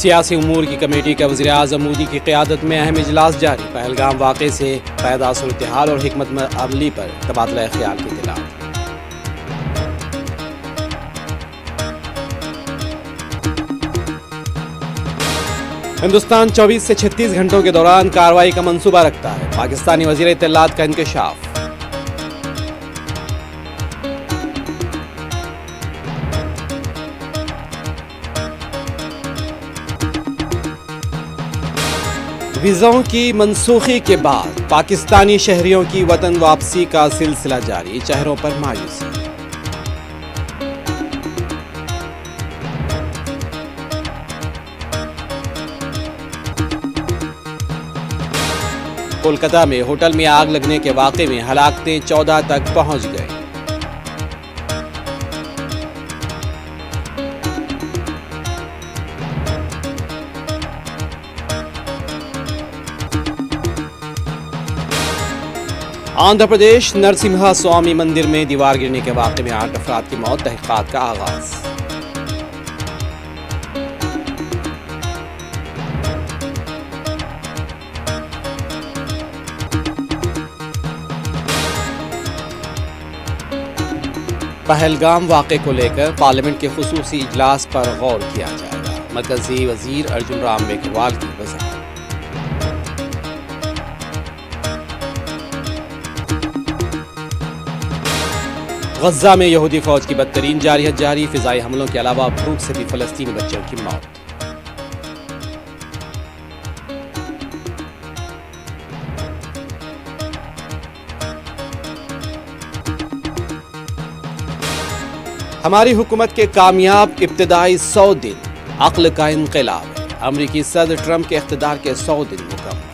سیاسی امور کی کمیٹی کا وزیر اعظم مودی کی قیادت میں اہم اجلاس جاری، پہلگام واقعے سے پیدا صورتحال اور حکمت عملی پر تبادلہ خیال کی اطلاع۔ ہندوستان 24 سے 36 گھنٹوں کے دوران کارروائی کا منصوبہ رکھتا ہے، پاکستانی وزیر اطلاعات کا انکشاف۔ ویزاؤں کی منسوخی کے بعد پاکستانی شہریوں کی وطن واپسی کا سلسلہ جاری، چہروں پر مایوسی۔ کولکتہ میں ہوٹل میں آگ لگنے کے واقعے میں ہلاکتیں 14 تک پہنچ گئیں۔ آندھرا پردیش نرسمہا سوامی مندر میں دیوار گرنے کے واقعے میں 8 افراد کی موت، تحقیقات کا آغاز۔ پہلگام واقعے کو لے کر پارلیمنٹ کے خصوصی اجلاس پر غور کیا جائے گا، مرکزی وزیر ارجن رام میگھوال کی وضاحت۔ غزہ میں یہودی فوج کی بدترین جارحیت جاری، فضائی حملوں کے علاوہ بھوک سے بھی فلسطینی بچوں کی موت۔ ہماری حکومت کے کامیاب ابتدائی 100 دن عقل کا انقلاب ہے، امریکی صدر ٹرمپ کے اقتدار کے 100 دن مکمل۔